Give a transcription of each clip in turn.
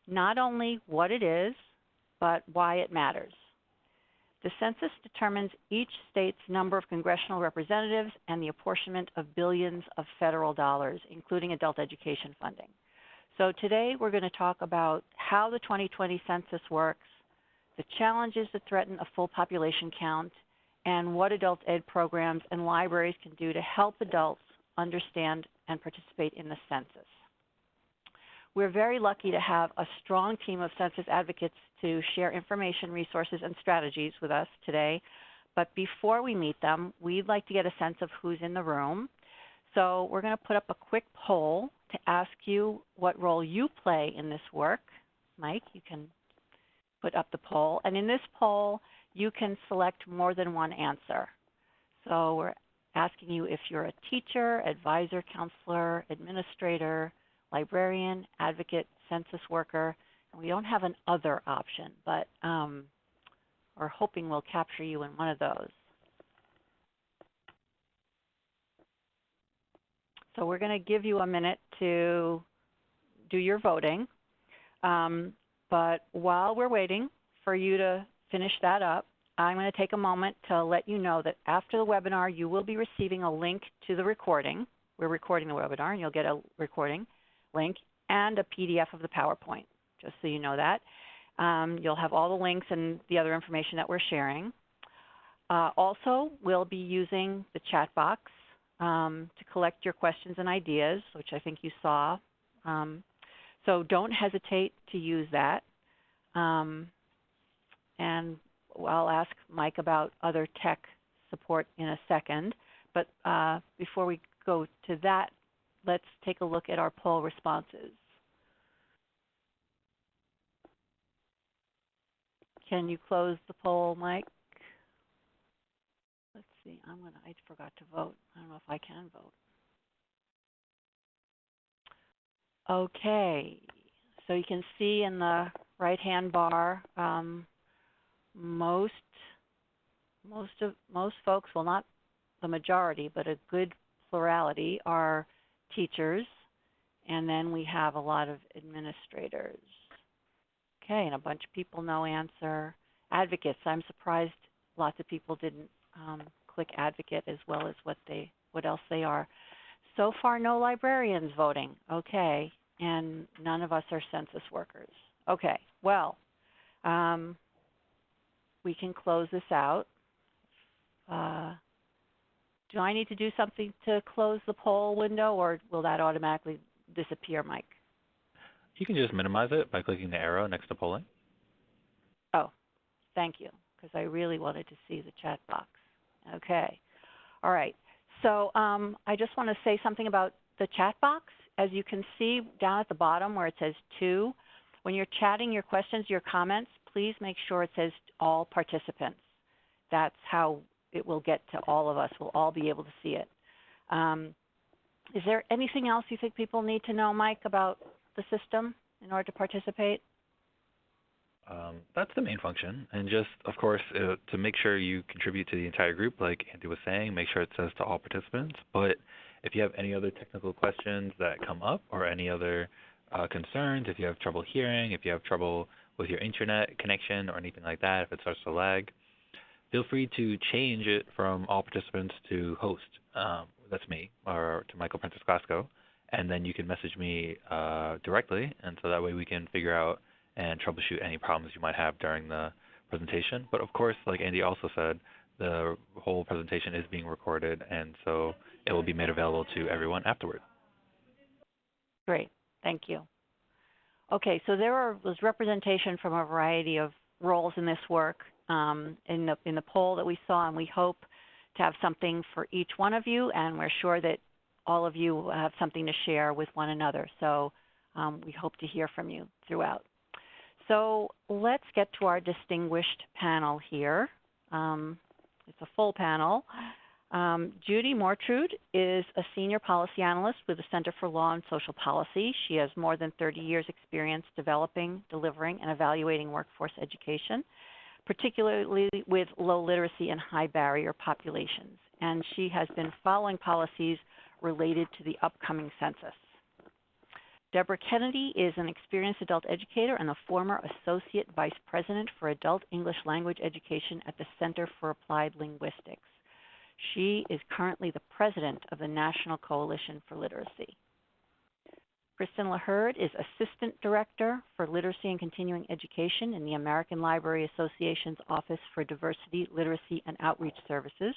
not only what it is, but why it matters. The census determines each state's number of congressional representatives and the apportionment of billions of federal dollars, including adult education funding. So today we're going to talk about how the 2020 census works, the challenges that threaten a full population count, and what adult ed programs and libraries can do to help adults understand and participate in the census. We're very lucky to have a strong team of census advocates to share information, resources, and strategies with us today. But before we meet them, we'd like to get a sense of who's in the room. So we're going to put up a quick poll to ask you what role you play in this work. Mike, you can put up the poll. And in this poll, you can select more than one answer. So we're asking you if you're a teacher, advisor, counselor, administrator, librarian, advocate, census worker. And we don't have an other option, but we're hoping we'll capture you in one of those. So we're going to give you a minute to do your voting. But while we're waiting for you to finish that up, I'm going to take a moment to let you know that after the webinar, you will be receiving a link to the recording. We're recording the webinar, and you'll get a recording link and a PDF of the PowerPoint, just so you know that. You'll have all the links and the other information that we're sharing. Also, we'll be using the chat box to collect your questions and ideas, which I think you saw. So don't hesitate to use that. And I'll ask Mike about other tech support in a second. But before we go to that, let's take a look at our poll responses. Can you close the poll, Mike? Let's see. I forgot to vote. I don't know if I can vote. Okay. So you can see in the right-hand bar, most folks, well, not the majority, but a good plurality are teachers, and then we have a lot of administrators. Okay, and a bunch of people no answer. Advocates, I'm surprised lots of people didn't click advocate as well as what else they are. So far, no librarians voting. Okay, and none of us are census workers. Okay, well, we can close this out. Do I need to do something to close the poll window, or will that automatically disappear, Mike? You can just minimize it by clicking the arrow next to polling. Oh, thank you, because I really wanted to see the chat box. Okay. All right. So I just want to say something about the chat box. As you can see down at the bottom where it says to, when you're chatting your questions, your comments, please make sure it says all participants. That's how it will get to all of us. We'll all be able to see it. Is there anything else you think people need to know, Mike, about the system in order to participate? That's the main function. And just, of course, to make sure you contribute to the entire group, like Andy was saying, make sure it says to all participants. But if you have any other technical questions that come up or any other concerns, if you have trouble hearing, if you have trouble with your internet connection or anything like that, if it starts to lag, feel free to change it from all participants to host. That's me, or to Michael Prentice-Glasgow. And then you can message me directly, and so that way we can figure out and troubleshoot any problems you might have during the presentation. But of course, like Andy also said, the whole presentation is being recorded, and so it will be made available to everyone afterward. Great, thank you. Okay, so there was representation from a variety of roles in this work in the poll that we saw, and we hope to have something for each one of you, and we're sure that all of you will have something to share with one another. So we hope to hear from you throughout. So let's get to our distinguished panel here. It's a full panel. Judy Mortrude is a senior policy analyst with the Center for Law and Social Policy. She has more than 30 years experience developing, delivering, and evaluating workforce education, particularly with low literacy and high barrier populations. And she has been following policies related to the upcoming census. Deborah Kennedy is an experienced adult educator and the former Associate Vice President for Adult English Language Education at the Center for Applied Linguistics. She is currently the president of the National Coalition for Literacy. Kristen LaHerde is Assistant Director for Literacy and Continuing Education in the American Library Association's Office for Diversity, Literacy, and Outreach Services,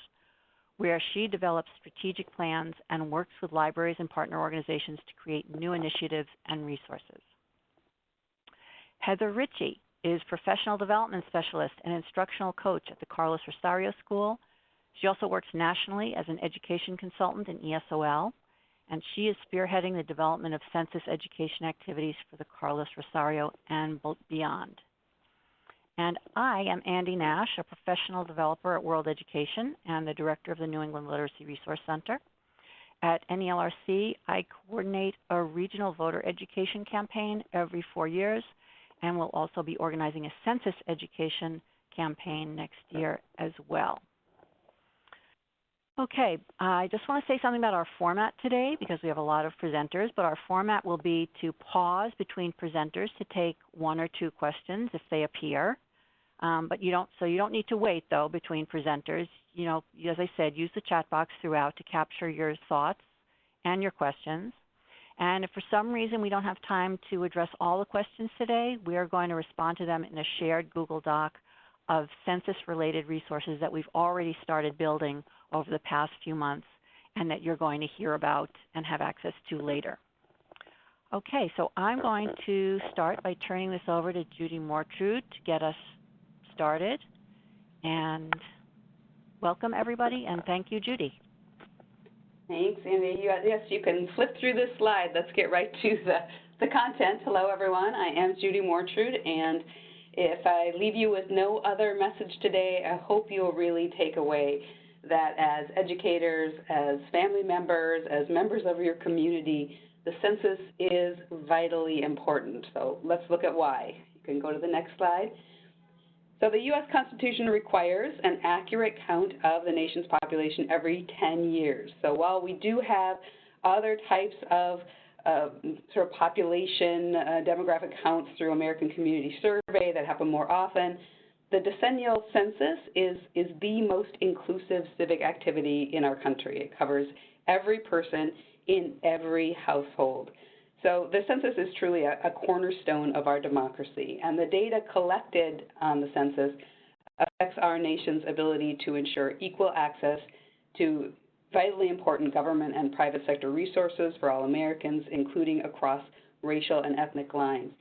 where she develops strategic plans and works with libraries and partner organizations to create new initiatives and resources. Heather Ritchie is Professional Development Specialist and Instructional Coach at the Carlos Rosario School. She also works nationally as an education consultant in ESOL, and she is spearheading the development of census education activities for the Carlos Rosario and beyond. And I am Andy Nash, a professional developer at World Education and the director of the New England Literacy Resource Center. At NELRC, I coordinate a regional voter education campaign every 4 years, and will also be organizing a census education campaign next year as well. Okay, I just want to say something about our format today because we have a lot of presenters, but our format will be to pause between presenters to take 1 or 2 questions if they appear. But you don't need to wait though between presenters. You know, as I said, use the chat box throughout to capture your thoughts and your questions. And if for some reason we don't have time to address all the questions today, we are going to respond to them in a shared Google Doc of census-related resources that we've already started building over the past few months and that you're going to hear about and have access to later. Okay, so I'm going to start by turning this over to Judy Mortrude to get us started. And welcome everybody, and thank you, Judy. Thanks, Amy. Yes, you can flip through this slide. Let's get right to the content. Hello, everyone. I am Judy Mortrude, and if I leave you with no other message today, I hope you'll really take away that as educators, as family members, as members of your community, the census is vitally important. So let's look at why. You can go to the next slide. So the U.S. Constitution requires an accurate count of the nation's population every 10 years. So while we do have other types of sort of population demographic counts through American Community Survey that happen more often, the decennial census is the most inclusive civic activity in our country. It covers every person in every household. So the census is truly a cornerstone of our democracy, and the data collected on the census affects our nation's ability to ensure equal access to vitally important government and private sector resources for all Americans, including across racial and ethnic lines.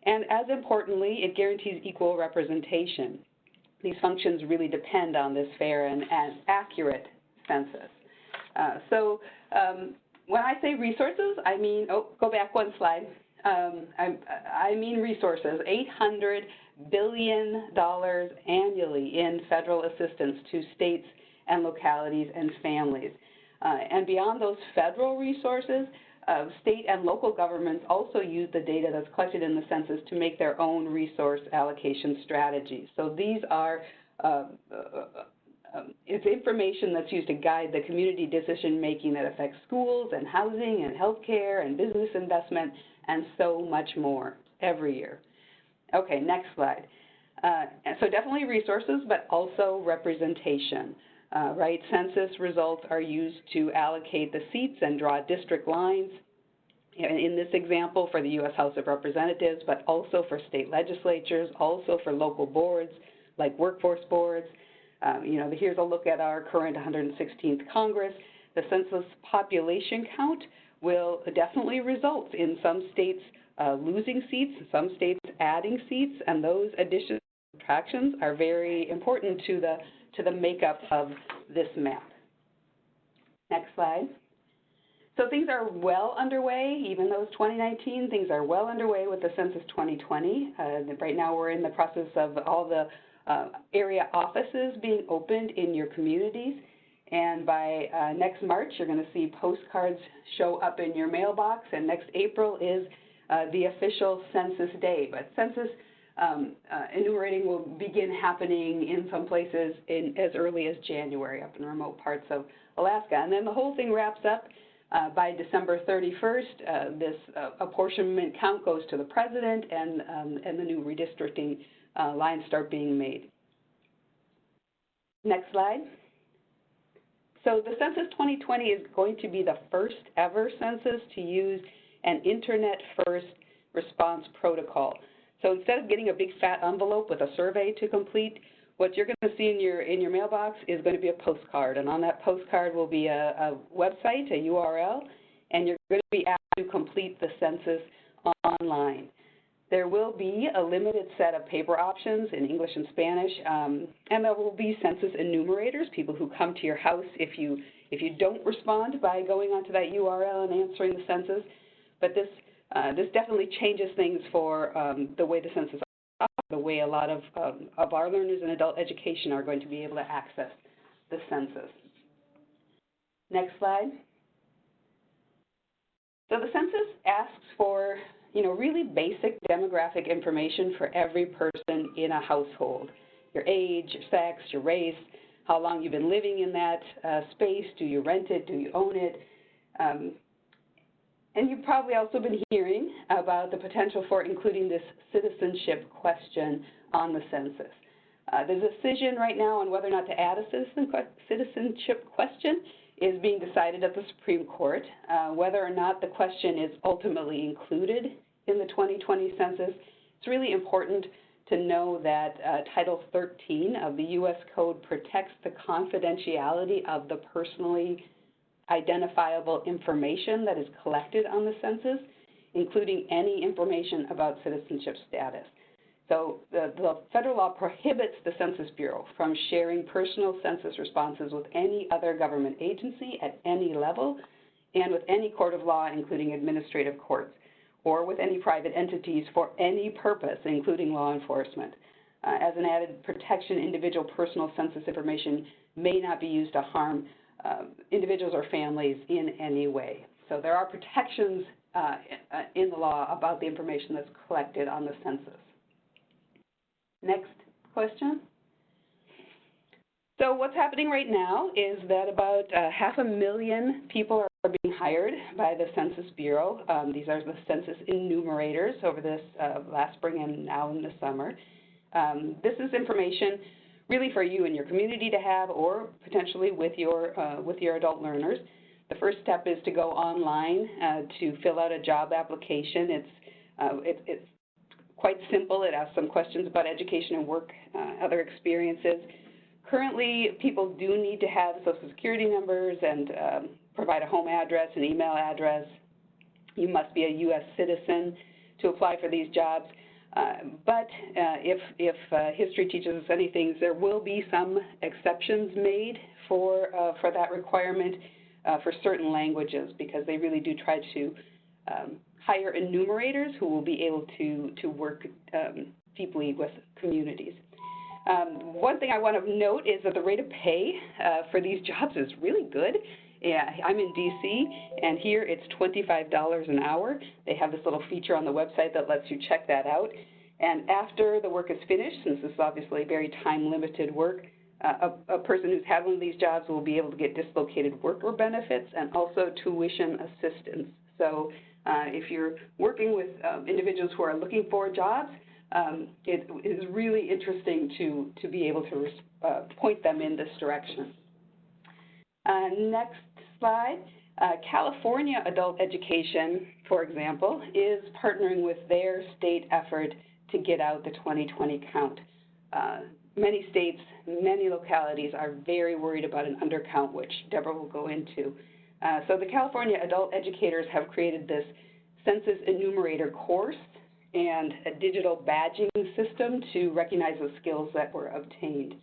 And as importantly, it guarantees equal representation. These functions really depend on this fair and accurate census. When I say resources, I mean, go back 1 slide. I mean resources, $800 billion annually in federal assistance to states and localities and families. And beyond those federal resources, state and local governments also use the data that's collected in the census to make their own resource allocation strategies. So these are it's information that's used to guide the community decision-making that affects schools and housing and healthcare and business investment and so much more every year. Okay, next slide. So definitely resources, but also representation, right? Census results are used to allocate the seats and draw district lines, in this example for the U.S. House of Representatives, but also for state legislatures, also for local boards like workforce boards. Here's a look at our current 116th Congress. The census population count will definitely result in some states losing seats, some states adding seats, and those additions and subtractions are very important to the makeup of this map. Next slide. So things are well underway, even though it's 2019, things are well underway with the Census 2020. Right now we're in the process of all the area offices being opened in your communities. And by next March, you're going to see postcards show up in your mailbox. And next April is the official census day. But census enumerating will begin happening in some places as early as January up in remote parts of Alaska. And then the whole thing wraps up By December 31st, this apportionment count goes to the president, and the new redistricting lines start being made. Next slide. So the Census 2020 is going to be the first ever census to use an internet-first response protocol. So instead of getting a big fat envelope with a survey to complete, what you're going to see in your mailbox is going to be a postcard, and on that postcard will be a website, a URL, and you're going to be asked to complete the census online. There will be a limited set of paper options in English and Spanish, and there will be census enumerators, people who come to your house if you don't respond by going onto that URL and answering the census. But this definitely changes things for the way the census operates, the way a lot of our learners in adult education are going to be able to access the census. Next slide. So the census asks for really basic demographic information for every person in a household. Your age, your sex, your race, how long you've been living in that space, do you rent it, do you own it? And you've probably also been hearing about the potential for including this citizenship question on the census. The decision right now on whether or not to add a citizenship question is being decided at the Supreme Court. Whether or not the question is ultimately included in the 2020 census, it's really important to know that Title 13 of the U.S. Code protects the confidentiality of the personally identifiable information that is collected on the census, including any information about citizenship status. So the federal law prohibits the Census Bureau from sharing personal census responses with any other government agency at any level and with any court of law, including administrative courts, or with any private entities for any purpose, including law enforcement. As an added protection, individual personal census information may not be used to harm individuals or families in any way. So there are protections in the law about the information that's collected on the census. Next question. So what's happening right now is that about 500,000 people are being hired by the Census Bureau. These are the census enumerators over this last spring and now in the summer. This is information really for you and your community to have, or potentially with your adult learners. The first step is to go online to fill out a job application. It's quite simple. It asks some questions about education and work, other experiences. Currently, people do need to have Social Security numbers and provide a home address, an email address. You must be a U.S. citizen to apply for these jobs. But if history teaches us anything, there will be some exceptions made for that requirement for certain languages, because they really do try to hire enumerators who will be able to work deeply with communities. One thing I want to note is that the rate of pay for these jobs is really good. Yeah, I'm in DC, and here it's $25 an hour. They have this little feature on the website that lets you check that out. And after the work is finished, since this is obviously very time-limited work, a person who's had one of these jobs will be able to get dislocated worker benefits and also tuition assistance. So if you're working with individuals who are looking for jobs, it is really interesting to be able to point them in this direction. Next slide. California Adult Education, for example, is partnering with their state effort to get out the 2020 count. Many states, many localities are very worried about an undercount, which Deborah will go into. So the California adult educators have created this census enumerator course and a digital badging system to recognize the skills that were obtained.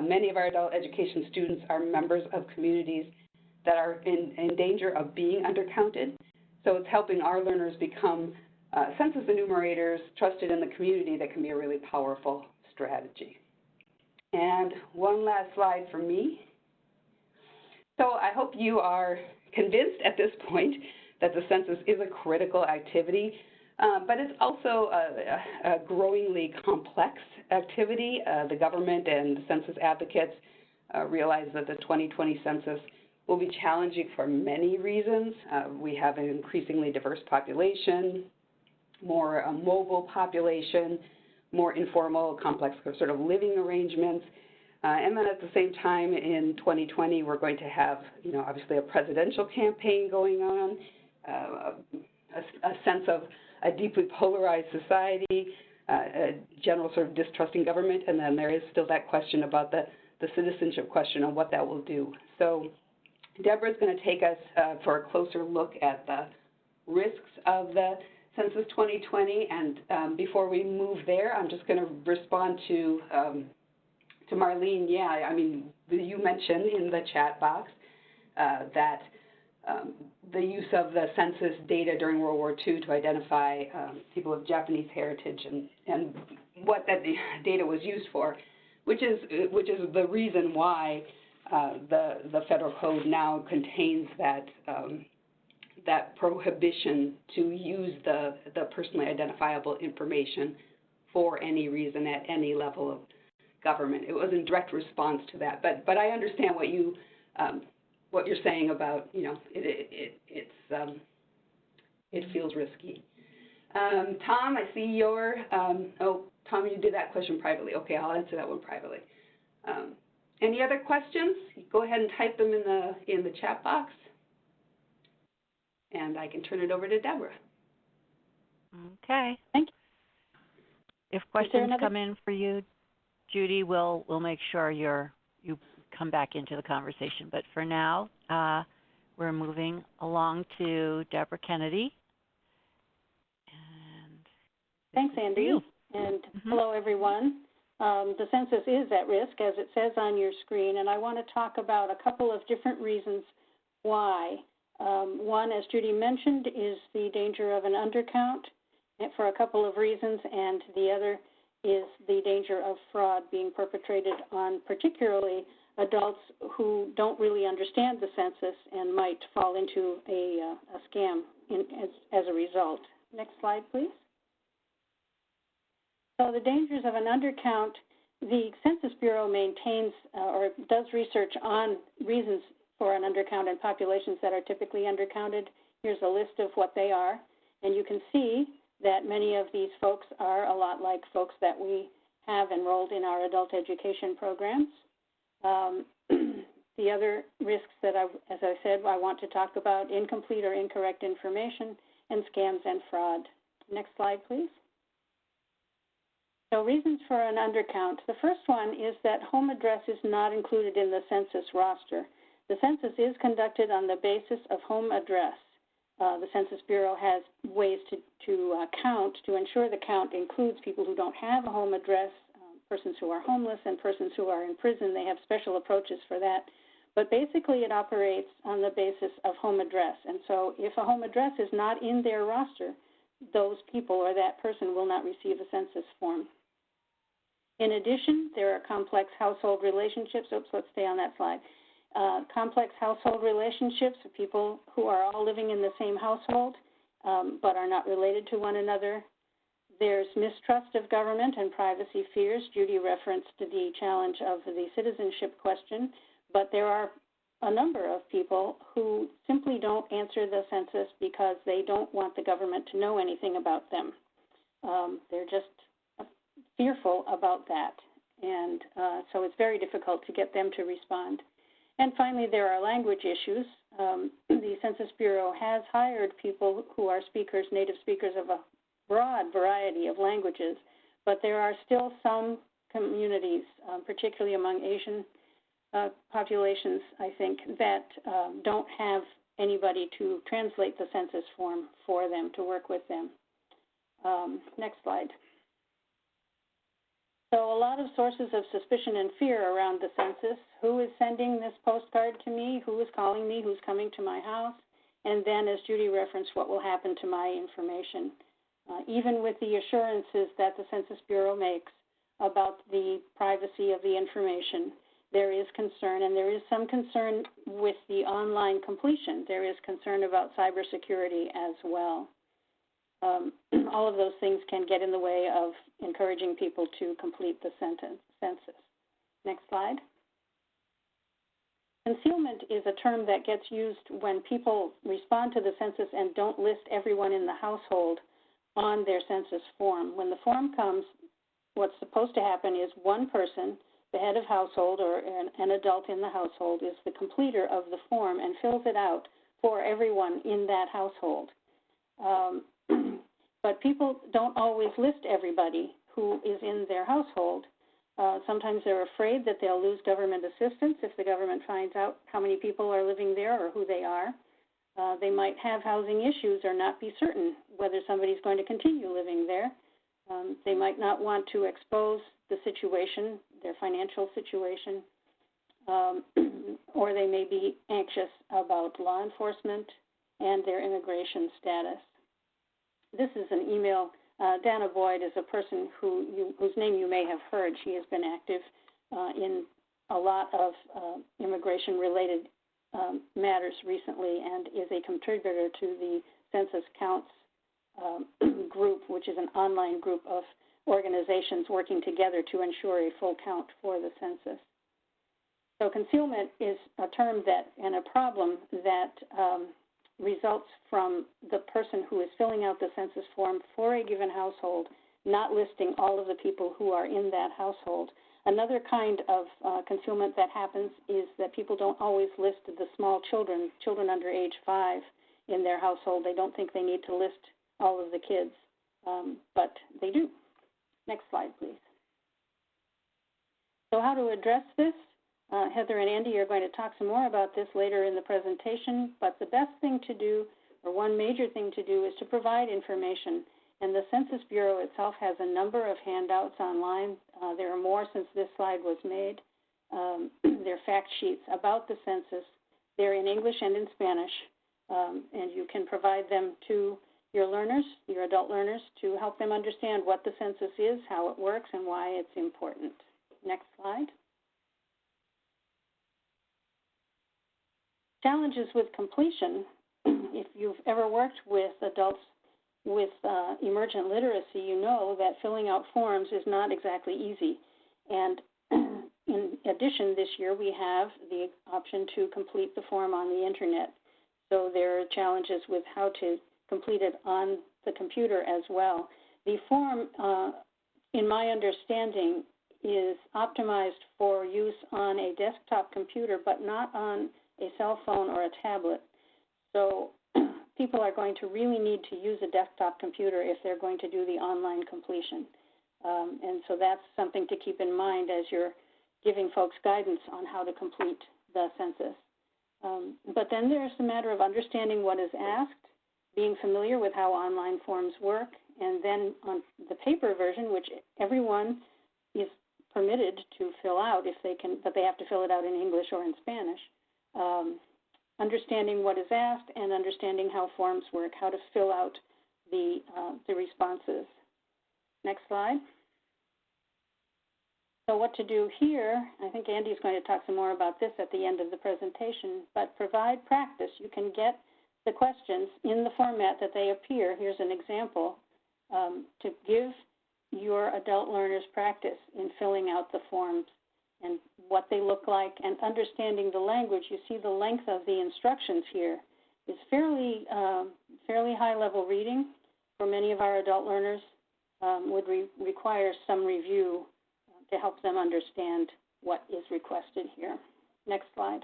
Many of our adult education students are members of communities that are in danger of being undercounted. So it's helping our learners become census enumerators trusted in the community. That can be a really powerful strategy. And one last slide from me. So I hope you are convinced at this point that the census is a critical activity, but it's also a growingly complex activity. The government and census advocates realize that the 2020 census will be challenging for many reasons. We have an increasingly diverse population, more mobile population, more informal, complex sort of living arrangements. And then at the same time, in 2020, we're going to have, obviously a presidential campaign going on, a sense of a deeply polarized society, a general sort of distrust in government, and then there is still that question about the citizenship question and what that will do. So Deborah's going to take us for a closer look at the risks of the Census 2020, and before we move there, I'm just going to respond to Marlene. Yeah, I mean, you mentioned in the chat box that the use of the census data during World War II to identify people of Japanese heritage and what that data was used for, which is the reason why the federal code now contains that prohibition to use the personally identifiable information for any reason at any level of government. It was in direct response to that, but I understand what you're saying about it feels risky. Tom, I see your Tom, you did that question privately. Okay, I'll answer that one privately. Any other questions? Go ahead and type them in the chat box, and I can turn it over to Deborah. Okay. Thank you. If questions come in for you, Judy, we'll make sure you come back into the conversation. But for now, we're moving along to Deborah Kennedy. And thanks, Andy. And hello, everyone. The census is at risk, as it says on your screen, and I want to talk about a couple of different reasons why. One, as Judy mentioned, is the danger of an undercount for a couple of reasons, and the other is the danger of fraud being perpetrated on particularly adults who don't really understand the census and might fall into a scam as a result. Next slide, please. So the dangers of an undercount, the Census Bureau maintains or does research on reasons for an undercount in populations that are typically undercounted. Here's a list of what they are, and you can see that many of these folks are a lot like folks that we have enrolled in our adult education programs. The other risks that, as I said, I want to talk about: incomplete or incorrect information, and scams and fraud. Next slide, please. So reasons for an undercount. The first one is that home address is not included in the census roster. The census is conducted on the basis of home address. The Census Bureau has ways to count, to ensure the count includes people who don't have a home address, persons who are homeless, and persons who are in prison. They have special approaches for that. But basically it operates on the basis of home address. And so if a home address is not in their roster, those people or that person will not receive a census form. In addition, there are complex household relationships. Oops, let's stay on that slide. Complex household relationships of people who are all living in the same household but are not related to one another. There's mistrust of government and privacy fears. Judy referenced the challenge of the citizenship question, but there are a number of people who simply don't answer the census because they don't want the government to know anything about them. They're just fearful about that, and so it's very difficult to get them to respond. And finally, there are language issues. The Census Bureau has hired people who are speakers, native speakers of a broad variety of languages, but there are still some communities, particularly among Asian populations, I think, that don't have anybody to translate the census form for them, to work with them. Next slide. So a lot of sources of suspicion and fear around the census. Who is sending this postcard to me? Who is calling me? Who's coming to my house? And then, as Judy referenced, what will happen to my information? Even with the assurances that the Census Bureau makes about the privacy of the information, there is concern, and there is some concern with the online completion. There is concern about cybersecurity as well. All of those things can get in the way of encouraging people to complete the census. Next slide. Concealment is a term that gets used when people respond to the census and don't list everyone in the household on their census form. When the form comes, what's supposed to happen is one person, the head of household or an adult in the household, is the completer of the form and fills it out for everyone in that household. But people don't always list everybody who is in their household. Sometimes they're afraid that they'll lose government assistance if the government finds out how many people are living there or who they are. They might have housing issues or not be certain whether somebody's going to continue living there. They might not want to expose the situation, their financial situation, or they may be anxious about law enforcement and their immigration status. This is an email. Dana Boyd is a person whose name you may have heard. She has been active in a lot of immigration-related matters recently and is a contributor to the Census Counts group, which is an online group of organizations working together to ensure a full count for the census. So concealment is a term and a problem that results from the person who is filling out the census form for a given household not listing all of the people who are in that household. Another kind of concealment that happens is that people don't always list the small children under age 5 in their household. They don't think they need to list all of the kids, but they do. Next slide, please. So how to address this? Heather and Andy are going to talk some more about this later in the presentation, but the best thing to do, or one major thing to do, is to provide information. And the Census Bureau itself has a number of handouts online. There are more since this slide was made. They're fact sheets about the census. They're in English and in Spanish, and you can provide them to your learners, your adult learners, to help them understand what the census is, how it works, and why it's important. Next slide. Challenges with completion. If you've ever worked with adults with emergent literacy, you know that filling out forms is not exactly easy. And in addition, this year we have the option to complete the form on the internet. So there are challenges with how to complete it on the computer as well. The form, in my understanding, is optimized for use on a desktop computer, but not on a cell phone or a tablet. So people are going to really need to use a desktop computer if they're going to do the online completion. And so that's something to keep in mind as you're giving folks guidance on how to complete the census. But then there's the matter of understanding what is asked, being familiar with how online forms work, and then on the paper version, which everyone is permitted to fill out if they can, but they have to fill it out in English or in Spanish. Understanding what is asked and understanding how forms work, how to fill out the responses. Next slide. So what to do here, I think Andy's going to talk some more about this at the end of the presentation, but provide practice. You can get the questions in the format that they appear. Here's an example to give your adult learners practice in filling out the forms and what they look like and understanding the language. You see the length of the instructions here is fairly high-level reading for many of our adult learners. Would require some review to help them understand what is requested here. Next slide.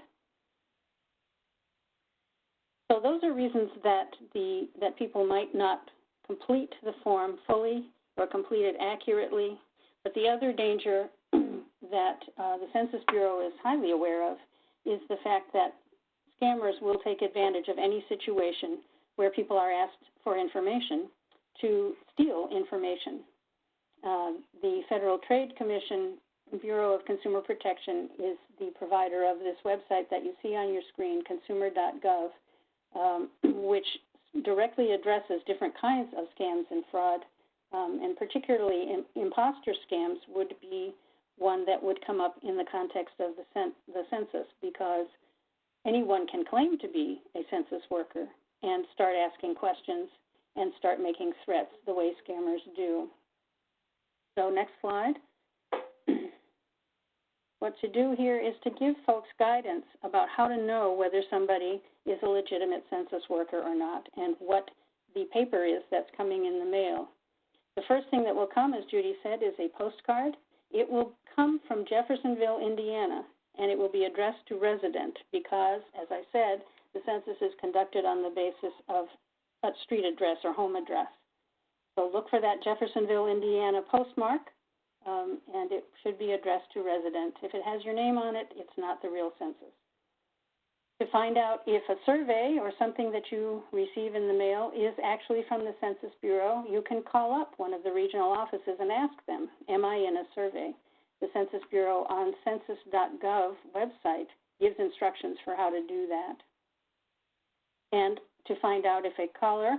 So those are reasons that people might not complete the form fully or complete it accurately. But the other danger that the Census Bureau is highly aware of is the fact that scammers will take advantage of any situation where people are asked for information to steal information. The Federal Trade Commission Bureau of Consumer Protection is the provider of this website that you see on your screen, consumer.gov, which directly addresses different kinds of scams and fraud, and particularly imposter scams would be one that would come up in the context of the census, because anyone can claim to be a census worker and start asking questions and start making threats the way scammers do. So next slide. what to do here is to give folks guidance about how to know whether somebody is a legitimate census worker or not, and what the paper is that's coming in the mail. The first thing that will come, as Judy said, is a postcard. It will come from Jeffersonville, Indiana, and it will be addressed to resident because, as I said, the census is conducted on the basis of a street address or home address. So look for that Jeffersonville, Indiana postmark, and it should be addressed to resident. If it has your name on it, it's not the real census. To find out if a survey or something that you receive in the mail is actually from the Census Bureau, you can call up one of the regional offices and ask them, am I in a survey? The Census Bureau on census.gov website gives instructions for how to do that. And to find out if a caller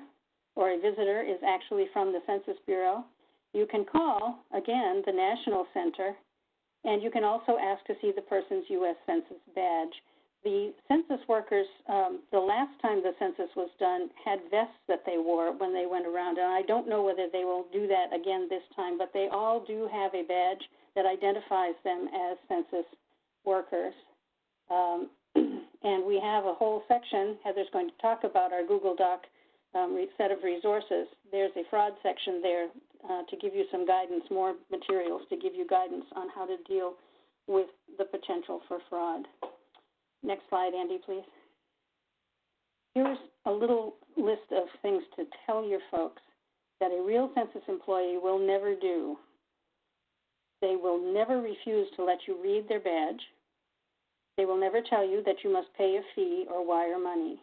or a visitor is actually from the Census Bureau, you can call, again, the National Center, and you can also ask to see the person's U.S. Census badge. The census workers, the last time the census was done, had vests that they wore when they went around, and I don't know whether they will do that again this time, but they all do have a badge that identifies them as census workers. And we have a whole section. Heather's going to talk about our Google Doc set of resources. There's a fraud section there to give you some guidance, more materials to give you guidance on how to deal with the potential for fraud. Next slide, Andy, please. Here's a little list of things to tell your folks that a real census employee will never do. They will never refuse to let you read their badge. They will never tell you that you must pay a fee or wire money.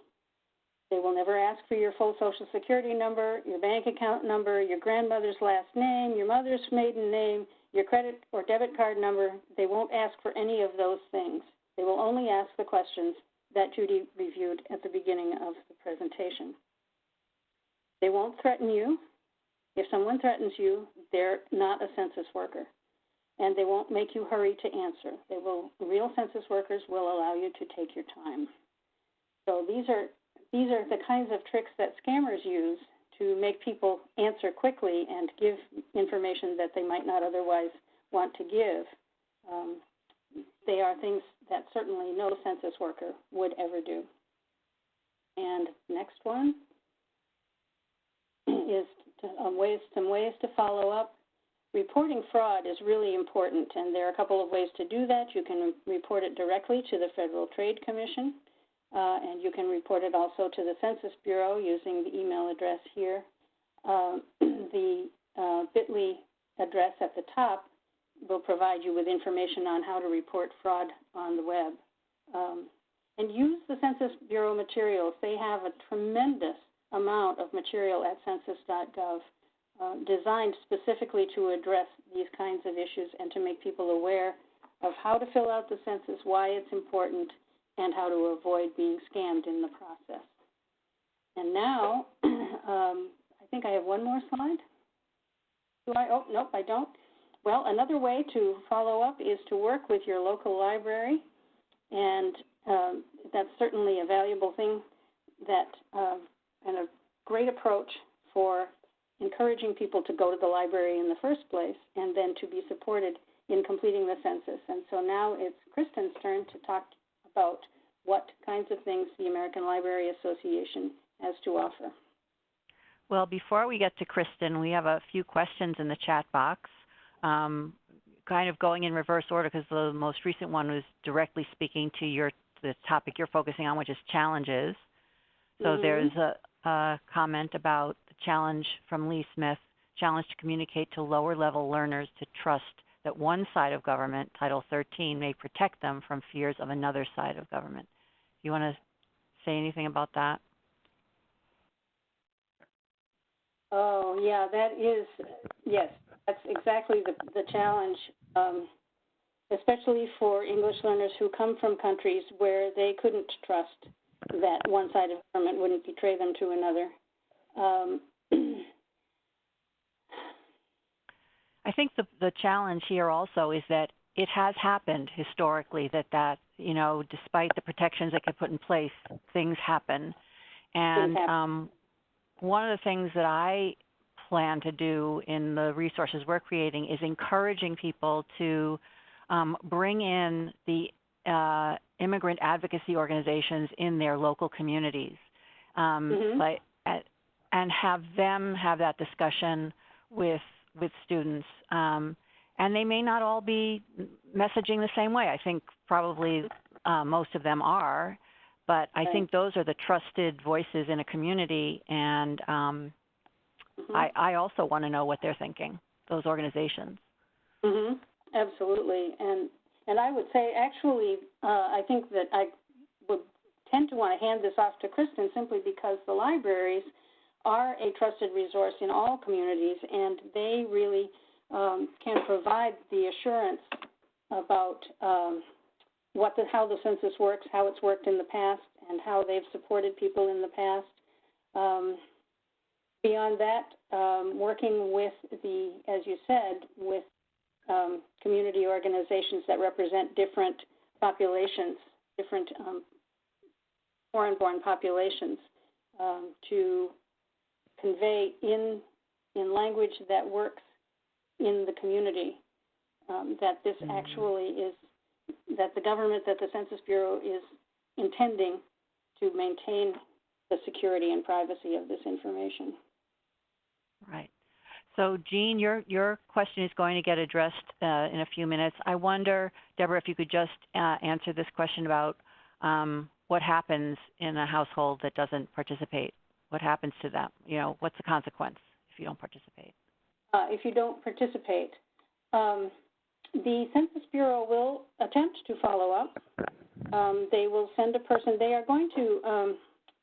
They will never ask for your full Social Security number, your bank account number, your grandmother's last name, your mother's maiden name, your credit or debit card number. They won't ask for any of those things. They will only ask the questions that Judy reviewed at the beginning of the presentation. They won't threaten you. If someone threatens you, they're not a census worker. And they won't make you hurry to answer. Real census workers will allow you to take your time. So these are the kinds of tricks that scammers use to make people answer quickly and give information that they might not otherwise want to give. They are things that certainly no census worker would ever do. And next one is some ways to follow up. Reporting fraud is really important, and there are a couple of ways to do that. You can report it directly to the Federal Trade Commission, and you can report it also to the Census Bureau using the email address here. The bit.ly address at the top will provide you with information on how to report fraud on the web. And use the Census Bureau materials. They have a tremendous amount of material at census.gov designed specifically to address these kinds of issues and to make people aware of how to fill out the census, why it's important, and how to avoid being scammed in the process. And now, I think I have one more slide. Do I? Oh, nope, I don't. Well, another way to follow up is to work with your local library, and that's certainly a valuable thing and a great approach for encouraging people to go to the library in the first place and then to be supported in completing the census. And so now it's Kristen's turn to talk about what kinds of things the American Library Association has to offer. Well, before we get to Kristen, we have a few questions in the chat box, kind of going in reverse order because the most recent one was directly speaking to the topic you're focusing on, which is challenges. So there's a comment about the challenge from Lee Smith, challenge to communicate to lower level learners to trust that one side of government, Title 13, may protect them from fears of another side of government. You want to say anything about that? Oh, yeah, that is, yes, that's exactly the challenge, especially for English learners who come from countries where they couldn't trust that one side of government wouldn't betray them to another. I think the challenge here also is that it has happened historically that despite the protections that get put in place, things happen. And one of the things that I plan to do in the resources we're creating is encouraging people to bring in the immigrant advocacy organizations in their local communities, and have them have that discussion with students. And they may not all be messaging the same way. I think probably most of them are, but I think those are the trusted voices in a community, and I also want to know what they're thinking, those organizations. Absolutely. And I would say, actually, I think that I would tend to want to hand this off to Kristen simply because the libraries are a trusted resource in all communities, and they really can provide the assurance about how the census works, how it's worked in the past, and how they've supported people in the past. Beyond that, working with as you said, with community organizations that represent different populations, different foreign-born populations, to convey in language that works in the community, that this actually is, that the government, that the Census Bureau is intending to maintain the security and privacy of this information. Right. So, Jean, your question is going to get addressed in a few minutes. I wonder, Deborah, if you could just answer this question about what happens in a household that doesn't participate. What happens to them? What's the consequence if you don't participate? If you don't participate, the Census Bureau will attempt to follow up. They will send a person. They are going to.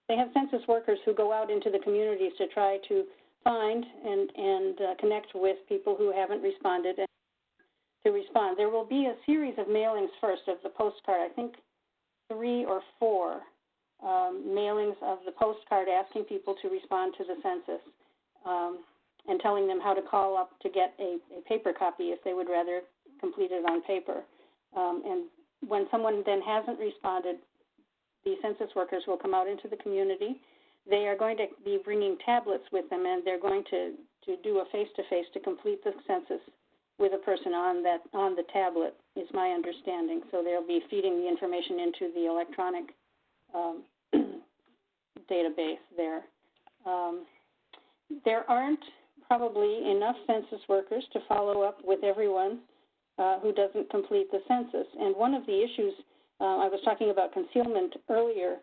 They have census workers who go out into the communities to try to find and connect with people who haven't responded and to respond. There will be a series of mailings first of the postcard. I think 3 or 4 mailings of the postcard asking people to respond to the census and telling them how to call up to get a paper copy if they would rather complete it on paper. And when someone then hasn't responded, the census workers will come out into the community. They are going to be bringing tablets with them, and they're going to do a face-to-face to complete the census with a person on the tablet, is my understanding. So they'll be feeding the information into the electronic database there. There aren't probably enough census workers to follow up with everyone who doesn't complete the census. And one of the issues, I was talking about concealment earlier,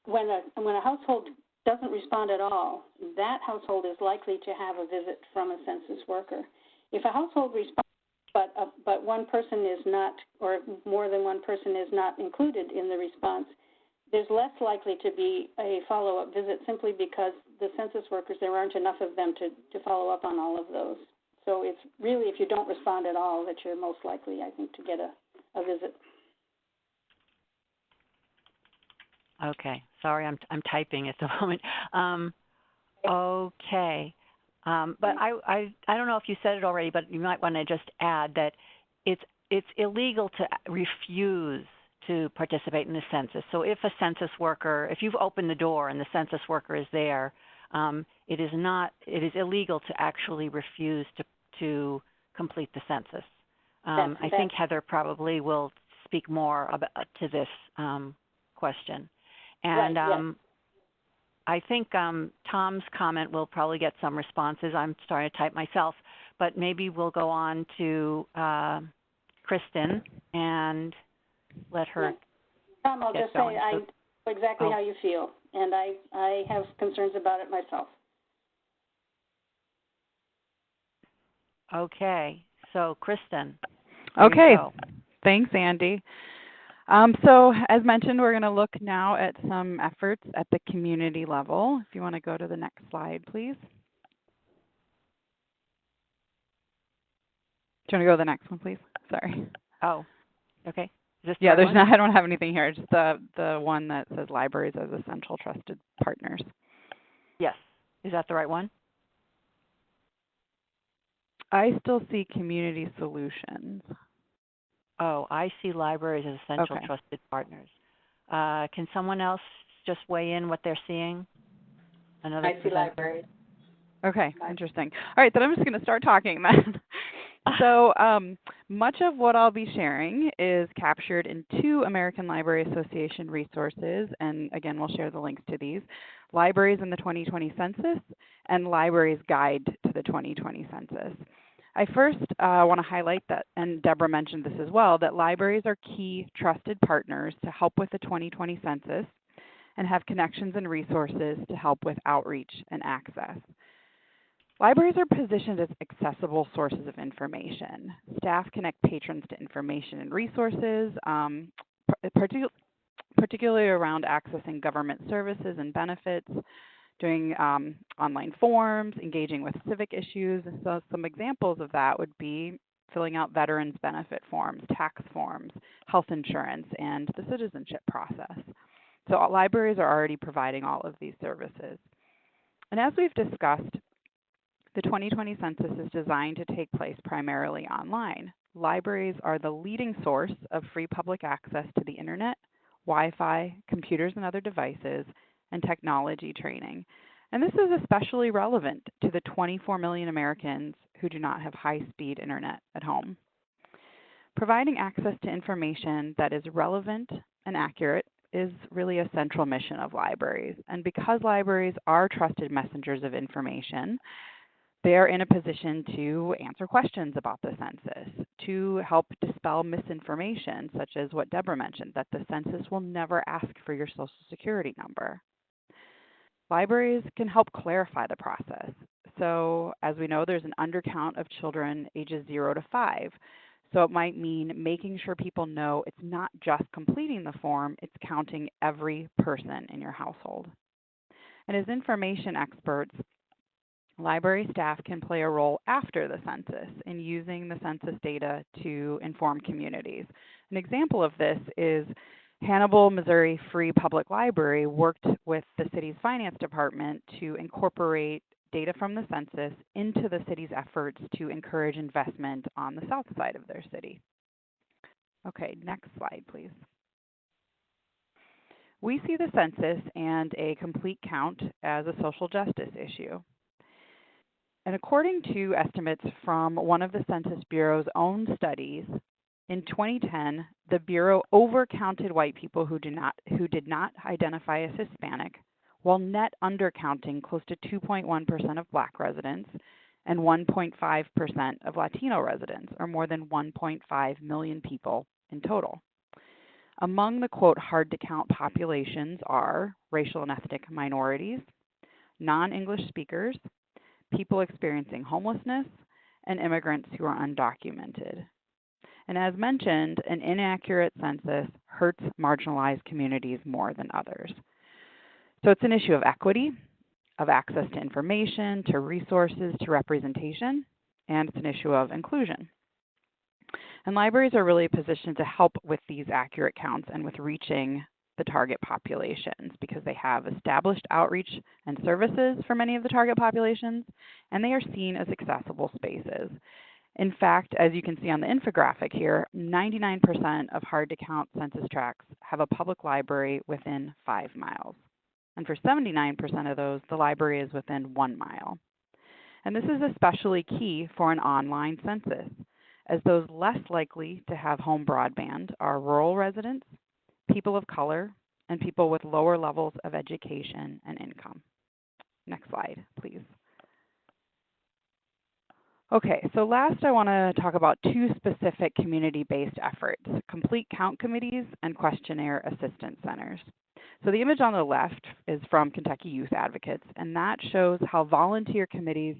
when a household doesn't respond at all, that household is likely to have a visit from a census worker. If a household responds, but one person is not, or more than one person is not included in the response, there's less likely to be a follow-up visit simply because the census workers, there aren't enough of them to follow up on all of those. So it's really, if you don't respond at all, that you're most likely, I think, to get a visit. Okay. Sorry, I'm typing at the moment. Okay. But I don't know if you said it already, but you might want to just add that it's illegal to refuse to participate in the census. So if a census worker, if you've opened the door and the census worker is there, it is illegal to actually refuse to complete the census. I think Heather probably will speak more to this question. And I think Tom's comment will probably get some responses. I'm starting to type myself, but maybe we'll go on to Kristen and let her. Tom, I'll just say I know exactly how you feel, and I have concerns about it myself. Okay, so Kristen. Okay, thanks, Andy. So as mentioned, we're going to look now at some efforts at the community level. If you want to go to the next slide, please. Do you want to go to the next one, please? Sorry. Oh, okay. Yeah, there's not. I don't have anything here. Just the one that says libraries as essential trusted partners. Yes. Is that the right one? I still see community solutions. Oh, I see libraries as essential trusted partners. Can someone else just weigh in what they're seeing? I see libraries. Okay, interesting. All right, then I'm just going to start talking then. So Much of what I'll be sharing is captured in two American Library Association resources, and again, we'll share the links to these, Libraries in the 2020 Census and Libraries Guide to the 2020 Census. I first want to highlight that, and Deborah mentioned this as well, that libraries are key trusted partners to help with the 2020 Census and have connections and resources to help with outreach and access. Libraries are positioned as accessible sources of information. Staff connect patrons to information and resources, particularly around accessing government services and benefits, doing online forms, engaging with civic issues. And so some examples of that would be filling out veterans benefit forms, tax forms, health insurance, and the citizenship process. So libraries are already providing all of these services. And as we've discussed, the 2020 census is designed to take place primarily online. Libraries are the leading source of free public access to the internet, Wi-Fi, computers and other devices, and technology training. And this is especially relevant to the 24 million Americans who do not have high-speed internet at home. Providing access to information that is relevant and accurate is really a central mission of libraries. And because libraries are trusted messengers of information, they are in a position to answer questions about the census, to help dispel misinformation, such as what Deborah mentioned, that the census will never ask for your Social Security number. Libraries can help clarify the process. So, as we know, there's an undercount of children ages 0 to 5. So it might mean making sure people know it's not just completing the form, it's counting every person in your household. And as information experts, library staff can play a role after the census in using the census data to inform communities. An example of this is Hannibal, Missouri Free Public Library worked with the city's finance department to incorporate data from the census into the city's efforts to encourage investment on the south side of their city. Okay, next slide, please. We see the census and a complete count as a social justice issue. And according to estimates from one of the Census Bureau's own studies, in 2010, the Bureau overcounted white people who did not identify as Hispanic, while net undercounting close to 2.1% of Black residents and 1.5% of Latino residents, or more than 1.5 million people in total. Among the, quote, hard-to-count populations are racial and ethnic minorities, non-English speakers, people experiencing homelessness, and immigrants who are undocumented. And as mentioned, an inaccurate census hurts marginalized communities more than others. So it's an issue of equity, of access to information, to resources, to representation, and it's an issue of inclusion. And libraries are really positioned to help with these accurate counts and with reaching the target populations because they have established outreach and services for many of the target populations, and they are seen as accessible spaces. In fact, as you can see on the infographic here, 99% of hard-to-count census tracts have a public library within 5 miles. And for 79% of those, the library is within 1 mile. And this is especially key for an online census, as those less likely to have home broadband are rural residents, people of color, and people with lower levels of education and income. Next slide, please. Okay, so last I want to talk about two specific community-based efforts, complete count committees and questionnaire assistance centers. So the image on the left is from Kentucky Youth Advocates, and that shows how volunteer committees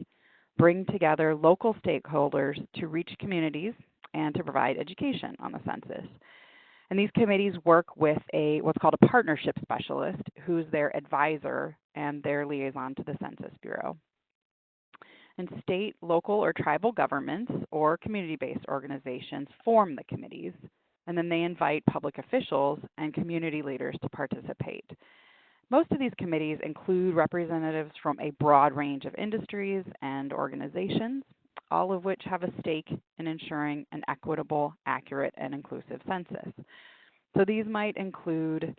bring together local stakeholders to reach communities and to provide education on the census. And these committees work with what's called a partnership specialist, who's their advisor and their liaison to the Census Bureau. And state, local, or tribal governments or community-based organizations form the committees, and then they invite public officials and community leaders to participate. Most of these committees include representatives from a broad range of industries and organizations, all of which have a stake in ensuring an equitable, accurate, and inclusive census. So these might include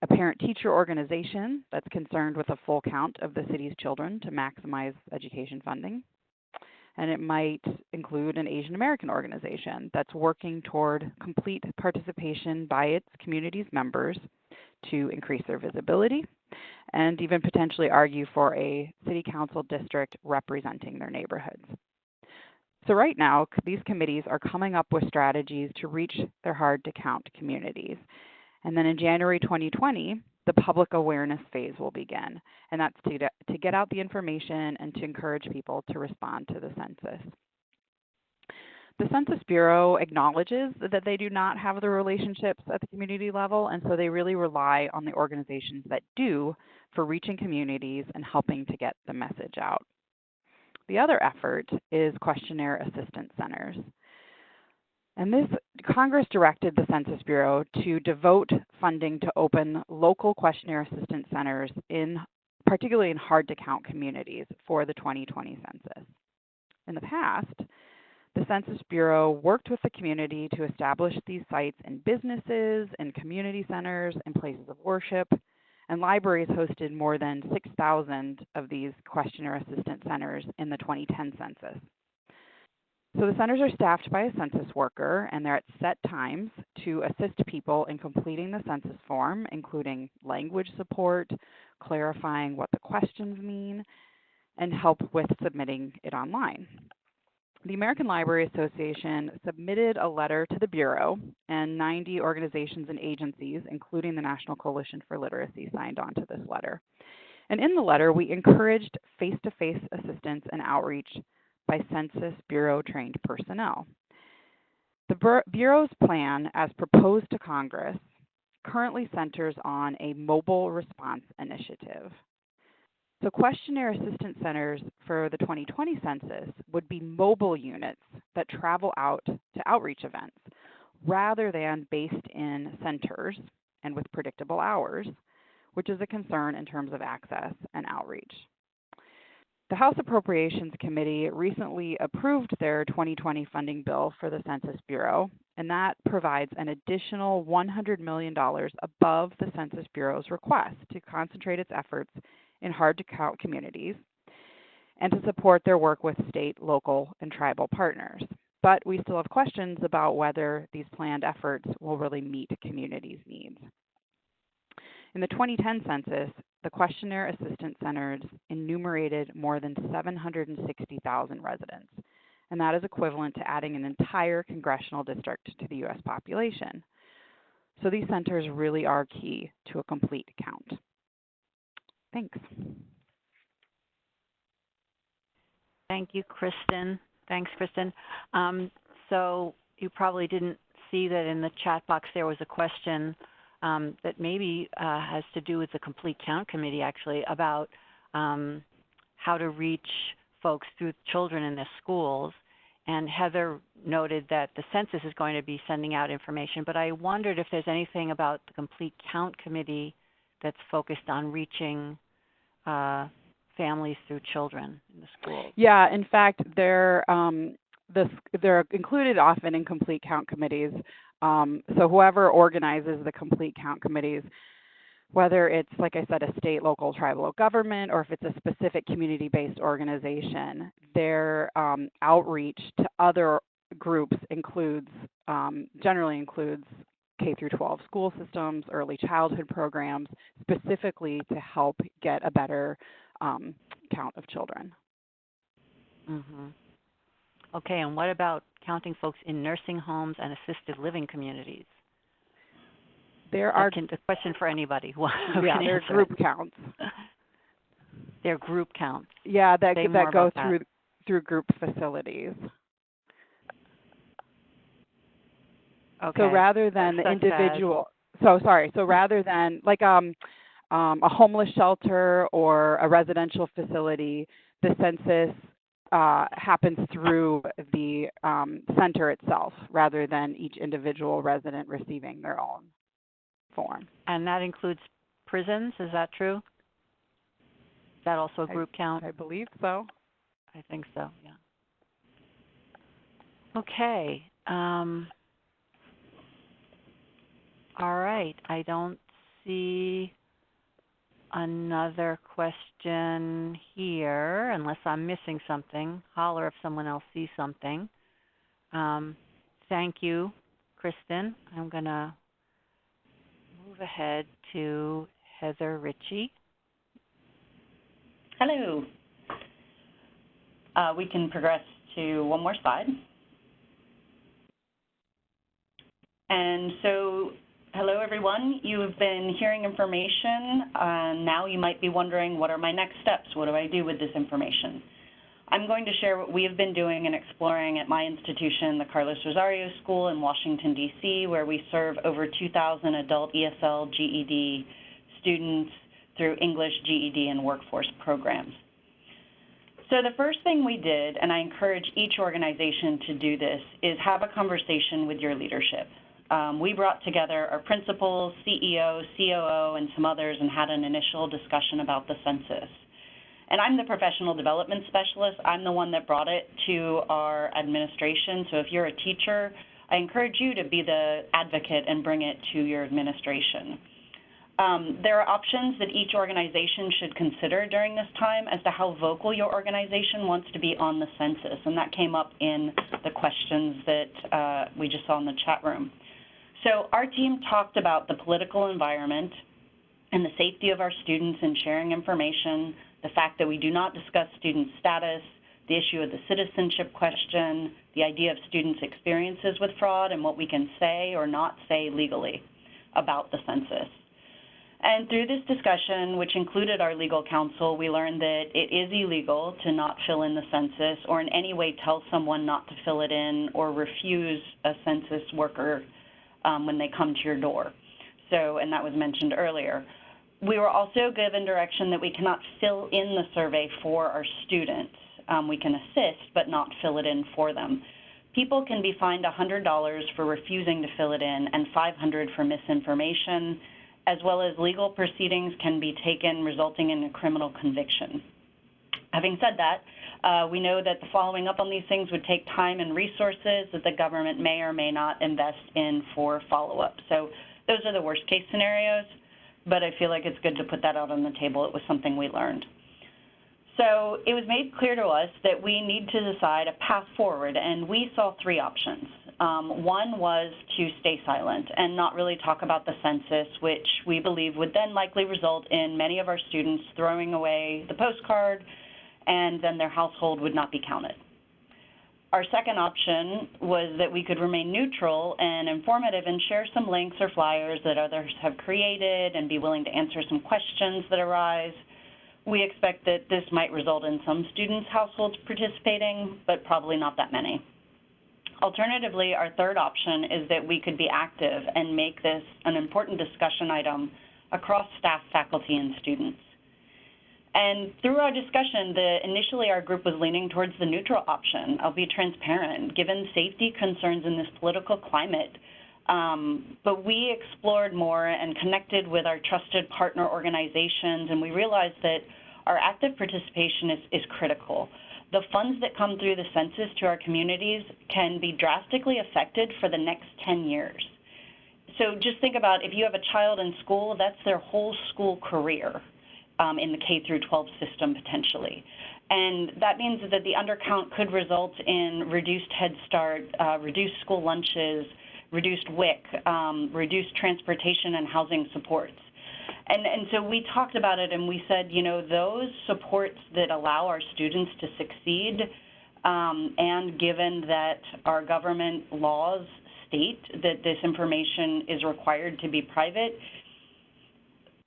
a parent-teacher organization that's concerned with a full count of the city's children to maximize education funding. And it might include an Asian American organization that's working toward complete participation by its community's members to increase their visibility and even potentially argue for a city council district representing their neighborhoods. So right now, these committees are coming up with strategies to reach their hard-to-count communities. And then in January 2020, the public awareness phase will begin, and that's to get out the information and to encourage people to respond to the census. The Census Bureau acknowledges that they do not have the relationships at the community level, and so they really rely on the organizations that do for reaching communities and helping to get the message out. The other effort is questionnaire assistance centers. And Congress directed the Census Bureau to devote funding to open local questionnaire assistance centers particularly in hard-to-count communities for the 2020 census. In the past, the Census Bureau worked with the community to establish these sites in businesses, in community centers, in places of worship, and libraries hosted more than 6,000 of these questionnaire assistance centers in the 2010 census. So the centers are staffed by a census worker, and they're at set times to assist people in completing the census form, including language support, clarifying what the questions mean, and help with submitting it online. The American Library Association submitted a letter to the Bureau, and 90 organizations and agencies, including the National Coalition for Literacy, signed on to this letter. And in the letter, we encouraged face-to-face assistance and outreach by Census Bureau trained personnel. The Bureau's plan, as proposed to Congress, currently centers on a mobile response initiative. So questionnaire assistance centers for the 2020 census would be mobile units that travel out to outreach events rather than based in centers and with predictable hours, which is a concern in terms of access and outreach. The House Appropriations Committee recently approved their 2020 funding bill for the Census Bureau, and that provides an additional $100 million above the Census Bureau's request to concentrate its efforts in hard-to-count communities and to support their work with state, local, and tribal partners. But we still have questions about whether these planned efforts will really meet communities' needs. In the 2010 census, the questionnaire assistance centers enumerated more than 760,000 residents, and that is equivalent to adding an entire congressional district to the U.S. population. So these centers really are key to a complete count. Thanks. Thank you, Kristen. Thanks, Kristen. So you probably didn't see that in the chat box there was a question that maybe has to do with the Complete Count Committee, actually, about how to reach folks through children in their schools. And Heather noted that the census is going to be sending out information, but I wondered if there's anything about the Complete Count Committee that's focused on reaching families through children in the schools. Yeah, in fact, they're included often in Complete Count Committees. So whoever organizes the Complete Count Committees, whether it's, like I said, a state, local, tribal government, or if it's a specific community-based organization, their outreach to other groups generally includes K through 12 school systems, early childhood programs, specifically to help get a better count of children. Mm-hmm. Okay, and what about counting folks in nursing homes and assisted living communities? There are a question for anybody. Yeah, they're group counts. They're group counts. Yeah, that go through group facilities. Okay. So rather than the individual, so rather than like a homeless shelter or a residential facility, the census happens through the center itself rather than each individual resident receiving their own form. And that includes prisons, is that true? Is that also a group count? I believe so. I think so, yeah. Okay. All right. I don't see another question here, unless I'm missing something. Holler if someone else sees something. Thank you, Kristen. I'm going to move ahead to Heather Ritchie. Hello. We can progress to one more slide. And so, hello everyone. You've been hearing information. Now you might be wondering, what are my next steps? What do I do with this information? I'm going to share what we have been doing and exploring at my institution, the Carlos Rosario School in Washington, D.C., where we serve over 2,000 adult ESL GED students through English, GED, and workforce programs. So the first thing we did, and I encourage each organization to do this, is have a conversation with your leadership. We brought together our principals, CEO, COO, and some others and had an initial discussion about the census. And I'm the professional development specialist. I'm the one that brought it to our administration. So if you're a teacher, I encourage you to be the advocate and bring it to your administration. There are options that each organization should consider during this time as to how vocal your organization wants to be on the census, and that came up in the questions that we just saw in the chat room. So our team talked about the political environment and the safety of our students in sharing information, the fact that we do not discuss student status, the issue of the citizenship question, the idea of students' experiences with fraud, and what we can say or not say legally about the census. And through this discussion, which included our legal counsel, we learned that it is illegal to not fill in the census or in any way tell someone not to fill it in or refuse a census worker when they come to your door. So, and that was mentioned earlier. We were also given direction that we cannot fill in the survey for our students. We can assist, but not fill it in for them. People can be fined $100 for refusing to fill it in and $500 for misinformation, as well as legal proceedings can be taken resulting in a criminal conviction. Having said that, we know that the following up on these things would take time and resources that the government may or may not invest in for follow-up. So those are the worst case scenarios, but I feel like it's good to put that out on the table. It was something we learned. So it was made clear to us that we need to decide a path forward, and we saw three options. One was to stay silent and not really talk about the census, which we believe would then likely result in many of our students throwing away the postcard, and then their household would not be counted. Our second option was that we could remain neutral and informative and share some links or flyers that others have created and be willing to answer some questions that arise. We expect that this might result in some students' households participating, but probably not that many. Alternatively, our third option is that we could be active and make this an important discussion item across staff, faculty, and students. And through our discussion, initially our group was leaning towards the neutral option. I'll be transparent, given safety concerns in this political climate. But we explored more and connected with our trusted partner organizations, and we realized that our active participation is critical. The funds that come through the census to our communities can be drastically affected for the next 10 years. So just think about if you have a child in school, that's their whole school career in the K through 12 system potentially. And that means that the undercount could result in reduced Head Start, reduced school lunches, reduced WIC, reduced transportation and housing supports. And so we talked about it and we said, you know, those supports that allow our students to succeed, and given that our government laws state that this information is required to be private,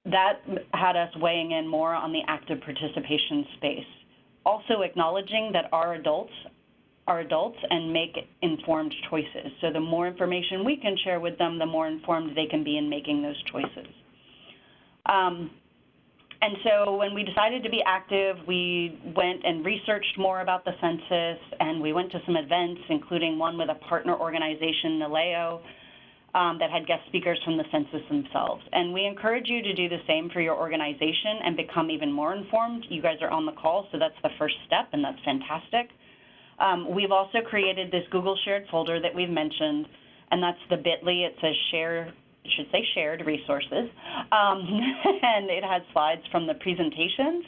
that had us weighing in more on the active participation space. Also acknowledging that our adults are adults and make informed choices. So the more information we can share with them, the more informed they can be in making those choices. And so when we decided to be active, we went and researched more about the census, and we went to some events, including one with a partner organization, NALEO, that had guest speakers from the census themselves. And we encourage you to do the same for your organization and become even more informed. You guys are on the call, so that's the first step, and that's fantastic. We've also created this Google shared folder that we've mentioned, and that's the bit.ly. It says should say shared resources, and it has slides from the presentations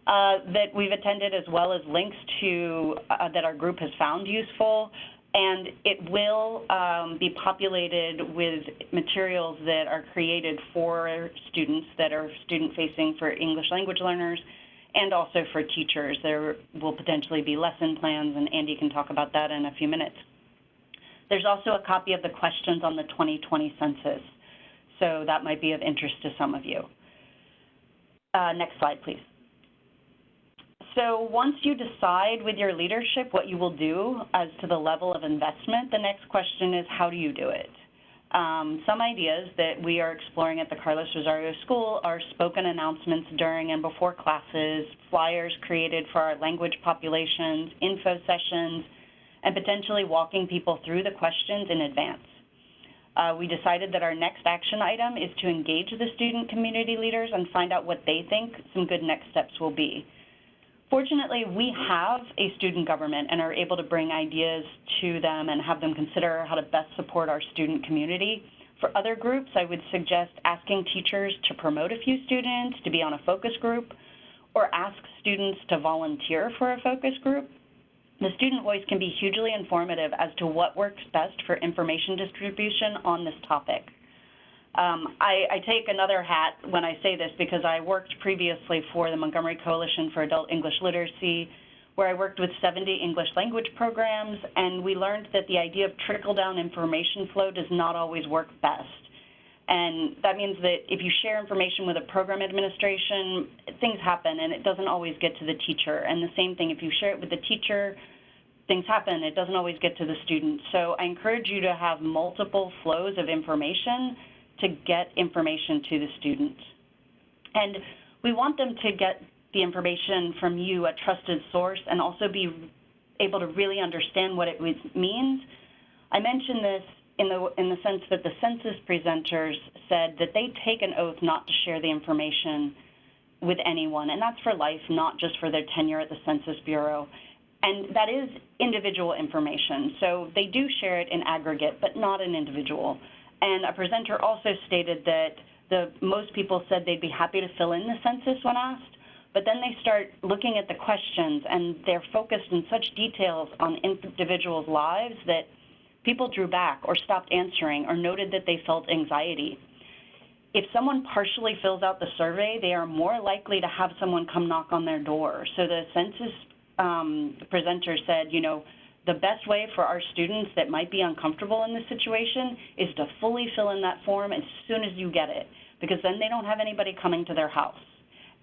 that we've attended, as well as links to that our group has found useful. And it will be populated with materials that are created for students that are student-facing for English language learners and also for teachers. There will potentially be lesson plans, and Andy can talk about that in a few minutes. There's also a copy of the questions on the 2020 census, so that might be of interest to some of you. Next slide, please. So once you decide with your leadership what you will do as to the level of investment, the next question is, how do you do it? Some ideas that we are exploring at the Carlos Rosario School are spoken announcements during and before classes, flyers created for our language populations, info sessions, and potentially walking people through the questions in advance. We decided that our next action item is to engage the student community leaders and find out what they think some good next steps will be. Fortunately, we have a student government and are able to bring ideas to them and have them consider how to best support our student community. For other groups, I would suggest asking teachers to promote a few students to be on a focus group, or ask students to volunteer for a focus group. The student voice can be hugely informative as to what works best for information distribution on this topic. I take another hat when I say this because I worked previously for the Montgomery Coalition for Adult English Literacy, where I worked with 70 English language programs, and we learned that the idea of trickle-down information flow does not always work best. And that means that if you share information with a program administration, things happen and it doesn't always get to the teacher. And the same thing, if you share it with the teacher, things happen, it doesn't always get to the student. So I encourage you to have multiple flows of information to get information to the student. And we want them to get the information from you, a trusted source, and also be able to really understand what it means. I mentioned this in the sense that the census presenters said that they take an oath not to share the information with anyone, and that's for life, not just for their tenure at the Census Bureau. And that is individual information, so they do share it in aggregate, but not an individual. And a presenter also stated that most people said they'd be happy to fill in the census when asked, but then they start looking at the questions and they're focused in such details on individuals' lives that people drew back or stopped answering or noted that they felt anxiety. If someone partially fills out the survey, they are more likely to have someone come knock on their door. So the census presenter said, you know, the best way for our students that might be uncomfortable in this situation is to fully fill in that form as soon as you get it, because then they don't have anybody coming to their house.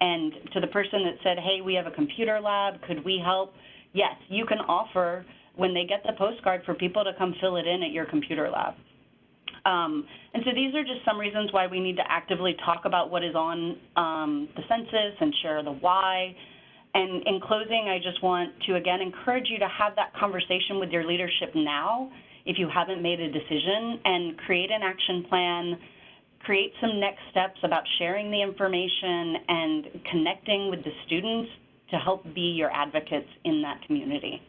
And to the person that said, hey, we have a computer lab, could we help? Yes, you can offer, when they get the postcard, for people to come fill it in at your computer lab. And so these are just some reasons why we need to actively talk about what is on the census and share the why. And in closing, I just want to, again, encourage you to have that conversation with your leadership now, if you haven't made a decision, and create an action plan, create some next steps about sharing the information and connecting with the students to help be your advocates in that community.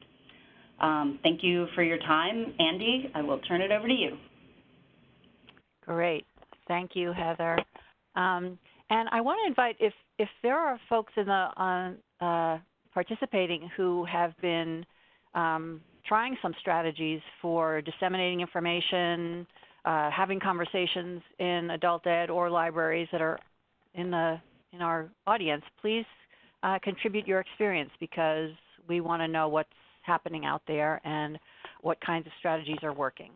Thank you for your time. Andy, I will turn it over to you. Great. Thank you, Heather. And I want to invite, if there are folks in the participating who have been trying some strategies for disseminating information, having conversations in adult ed or libraries that are in our audience, please contribute your experience, because we want to know what's happening out there and what kinds of strategies are working.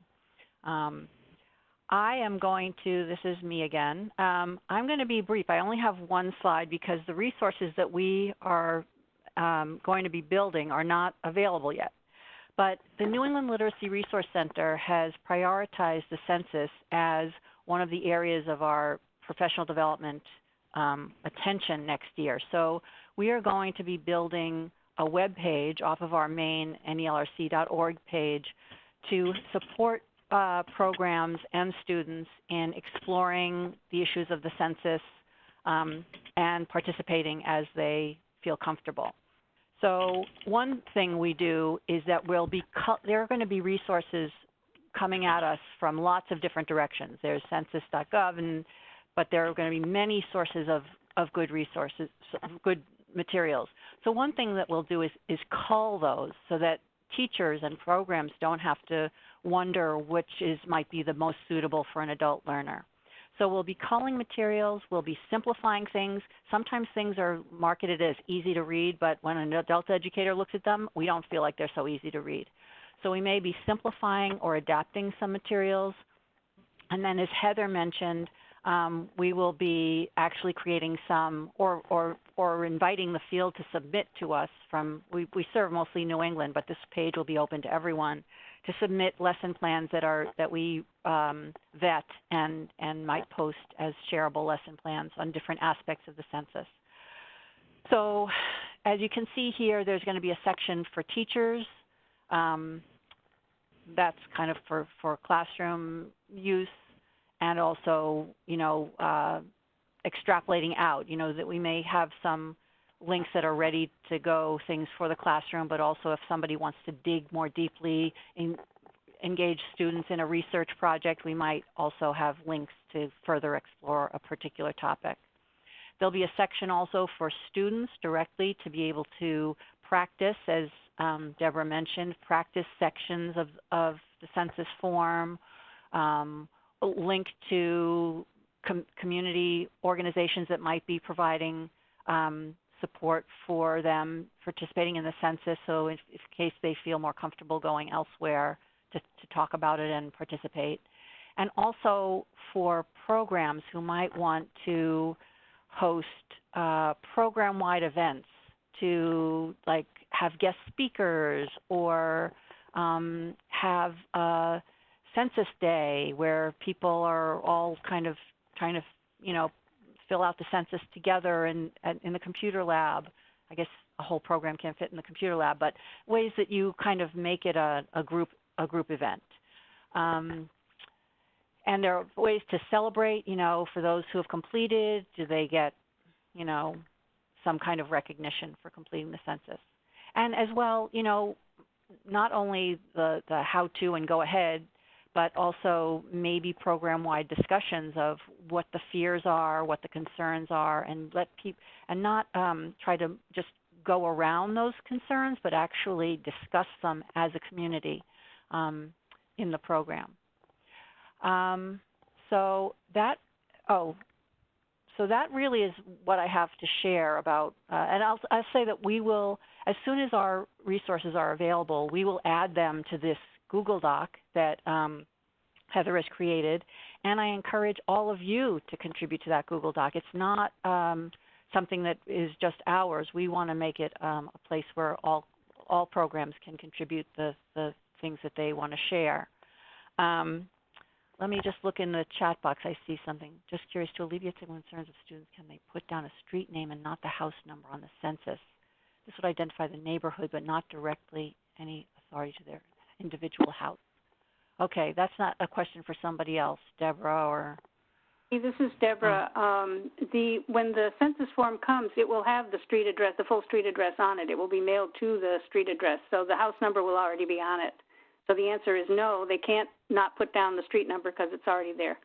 I am going to, this is me again, I'm going to be brief. I only have one slide because the resources that we are going to be building are not available yet. But the New England Literacy Resource Center has prioritized the census as one of the areas of our professional development attention next year. So we are going to be building a web page off of our main nelrc.org page to support programs and students in exploring the issues of the census and participating as they feel comfortable. So one thing we do is that there are going to be resources coming at us from lots of different directions. There's census.gov, but there are going to be many sources of good resources, good materials. So one thing that we'll do is cull those so that teachers and programs don't have to wonder which might be the most suitable for an adult learner. So we'll be culling materials, we'll be simplifying things. Sometimes things are marketed as easy to read, but when an adult educator looks at them, we don't feel like they're so easy to read. So we may be simplifying or adapting some materials. And then as Heather mentioned, we will be actually creating some or inviting the field to submit to us from, we serve mostly New England, but this page will be open to everyone to submit lesson plans that we vet and might post as shareable lesson plans on different aspects of the census. So as you can see here, there's going to be a section for teachers. That's kind of for classroom use, and also, extrapolating out, that we may have some links that are ready to go, things for the classroom, but also if somebody wants to dig more deeply, engage students in a research project, we might also have links to further explore a particular topic. There'll be a section also for students directly to be able to practice, as Deborah mentioned, practice sections of the census form, link to community organizations that might be providing support for them participating in the census, so in case they feel more comfortable going elsewhere to talk about it and participate. And also for programs who might want to host program-wide events to have guest speakers or have a census day where people are all kind of trying to, fill out the census together in the computer lab. I guess a whole program can't fit in the computer lab, but ways that you kind of make it a group event. And there are ways to celebrate, for those who have completed. Do they get, some kind of recognition for completing the census? And as well, not only the how-to and go ahead, but also maybe program-wide discussions of what the fears are, what the concerns are, and let people, and not try to just go around those concerns, but actually discuss them as a community in the program. So that really is what I have to share about, and I'll say that we will, as soon as our resources are available, we will add them to this Google Doc that Heather has created, and I encourage all of you to contribute to that Google Doc. It's not something that is just ours. We want to make it a place where all programs can contribute the things that they want to share. Let me just look in the chat box. I see something. Just curious, to alleviate the concerns of students, can they put down a street name and not the house number on the census? This would identify the neighborhood, but not directly any authority to their individual house. Okay, that's not a question for somebody else, Deborah or... Hey, this is Deborah. When the census form comes, it will have the street address, the full street address on it. It will be mailed to the street address, so the house number will already be on it. So the answer is no, they can't not put down the street number because it's already there.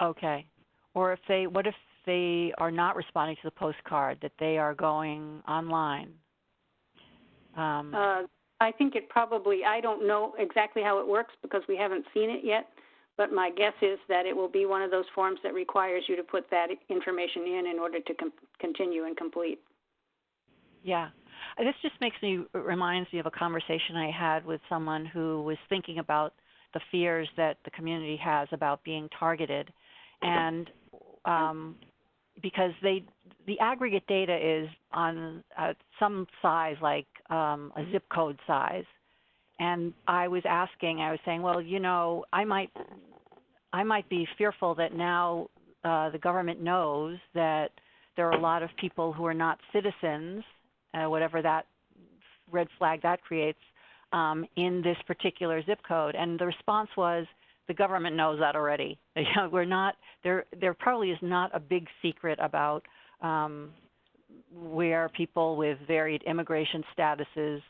Okay. Or what if they are not responding to the postcard, that they are going online? I think it probably, I don't know exactly how it works because we haven't seen it yet, but my guess is that it will be one of those forms that requires you to put that information in order to continue and complete. Yeah. This just reminds me of a conversation I had with someone who was thinking about the fears that the community has about being targeted. And because the aggregate data is on some size, like a zip code size. And I was saying, well, I might be fearful that now the government knows that there are a lot of people who are not citizens, whatever that red flag that creates, in this particular zip code. And the response was, the government knows that already. We're not, there probably is not a big secret about where people with varied immigration statuses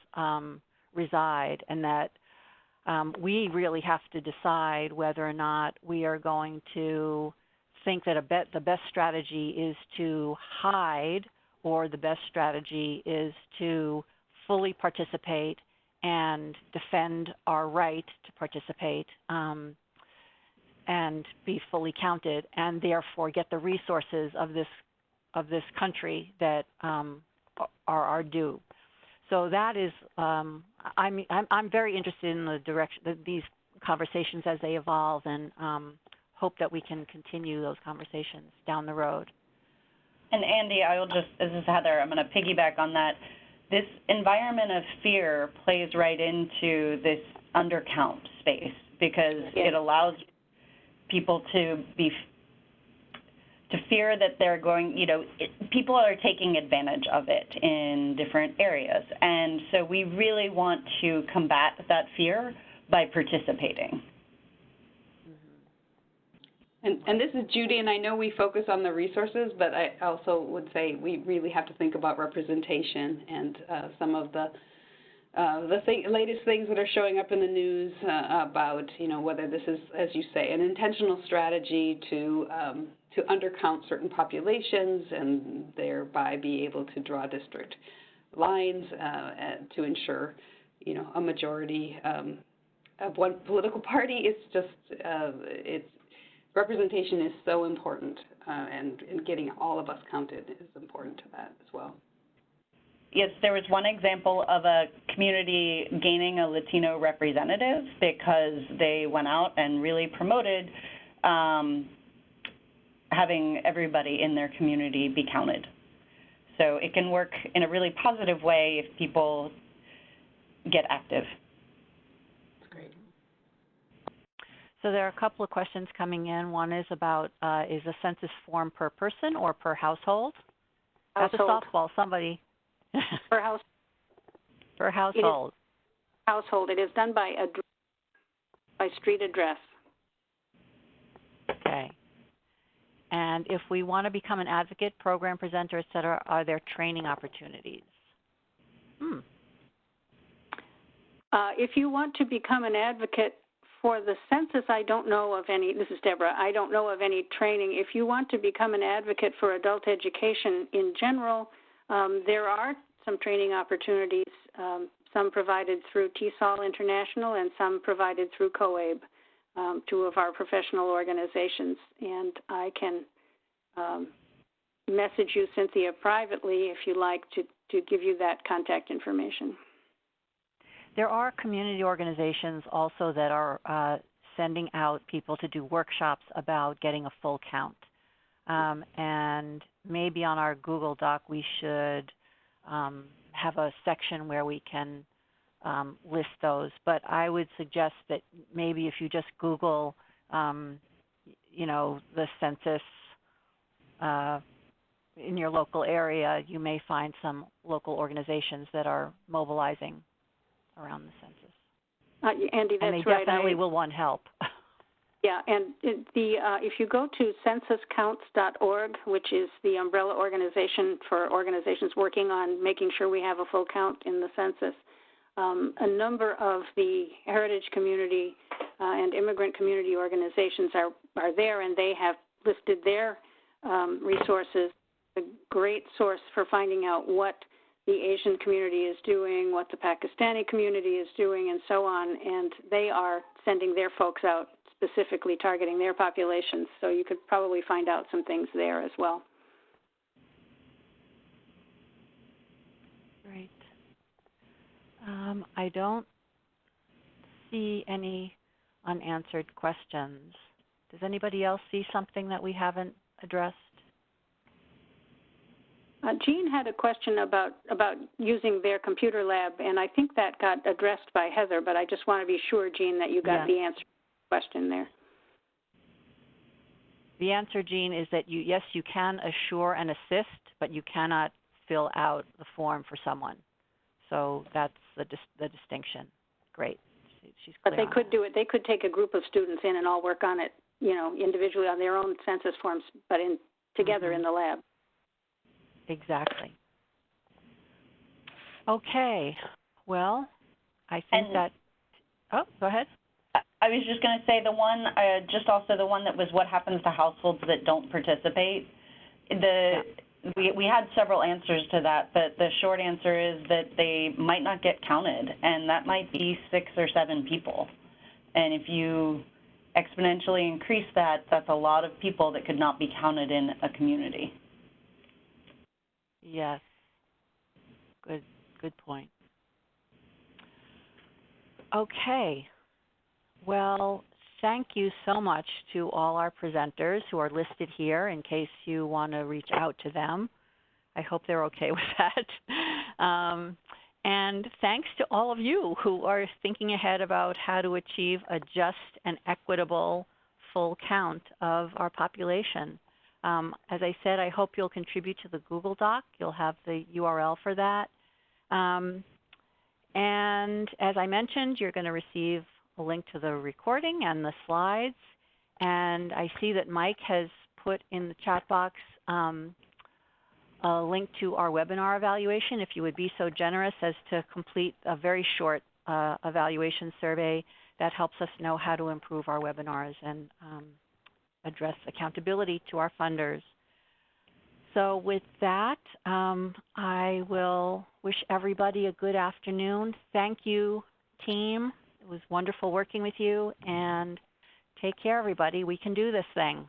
reside, and that we really have to decide whether or not we are going to think that the best strategy is to hide, or the best strategy is to fully participate and defend our right to participate and be fully counted, and therefore get the resources of this country that are our due. So that is, I'm very interested in the direction these conversations as they evolve, and hope that we can continue those conversations down the road. And Andy, this is Heather, I'm going to piggyback on that. This environment of fear plays right into this undercount space, because it allows people to fear that they're going, people are taking advantage of it in different areas. And so we really want to combat that fear by participating. And this is Judy, and I know we focus on the resources, but I also would say we really have to think about representation and some of the latest things that are showing up in the news about, whether this is, as you say, an intentional strategy to undercount certain populations and thereby be able to draw district lines to ensure, a majority of one political party. It's just, representation is so important, and getting all of us counted is important to that as well. Yes, there was one example of a community gaining a Latino representative because they went out and really promoted having everybody in their community be counted. So it can work in a really positive way if people get active. That's great. So there are a couple of questions coming in. One is about, is a census form per person or per household? That's a softball, somebody. Per house. Per household. Household. It is done by street address. Okay. And if we want to become an advocate, program presenter, et cetera, are there training opportunities? If you want to become an advocate for the census, I don't know of any. This is Deborah. I don't know of any training. If you want to become an advocate for adult education in general, there are some training opportunities, some provided through TESOL International and some provided through COABE, two of our professional organizations. And I can message you, Cynthia, privately if you like to give you that contact information. There are community organizations also that are sending out people to do workshops about getting a full count. And maybe on our Google Doc we should have a section where we can list those. But I would suggest that maybe if you just Google, the census in your local area, you may find some local organizations that are mobilizing around the census. Andy, that's right. And they definitely will want help. Yeah, and if you go to censuscounts.org, which is the umbrella organization for organizations working on making sure we have a full count in the census, a number of the heritage community and immigrant community organizations are there, and they have listed their resources. A great source for finding out what the Asian community is doing, what the Pakistani community is doing, and so on, and they are sending their folks out specifically targeting their populations, so you could probably find out some things there as well. Right. I don't see any unanswered questions. Does anybody else see something that we haven't addressed? Jean had a question about using their computer lab, and I think that got addressed by Heather, but I just want to be sure, Jean, that you got the answer to the question there. The answer, Jean, is that yes, you can assure and assist, but you cannot fill out the form for someone. So that's the distinction. Great. She's clear. But they could do it. They could take a group of students in and all work on it, individually on their own census forms, but together in the lab. Exactly. Okay. Well, I think that Oh, go ahead. I was just going to say the one, just also the one that was what happens to households that don't participate. We had several answers to that, but the short answer is that they might not get counted, and that might be 6 or 7 people. And if you exponentially increase that, that's a lot of people that could not be counted in a community. Yes. Good point. Okay. Well, thank you so much to all our presenters who are listed here in case you want to reach out to them. I hope they're okay with that. And thanks to all of you who are thinking ahead about how to achieve a just and equitable full count of our population. As I said, I hope you'll contribute to the Google Doc. You'll have the URL for that. And as I mentioned, you're going to receive a link to the recording and the slides. And I see that Mike has put in the chat box a link to our webinar evaluation. If you would be so generous as to complete a very short evaluation survey, that helps us know how to improve our webinars and address accountability to our funders. So with that, I will wish everybody a good afternoon. Thank you, team. It was wonderful working with you, and take care, everybody. We can do this thing.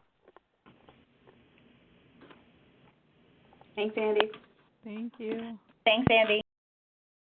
Thanks, Andy. Thank you. Thanks, Andy.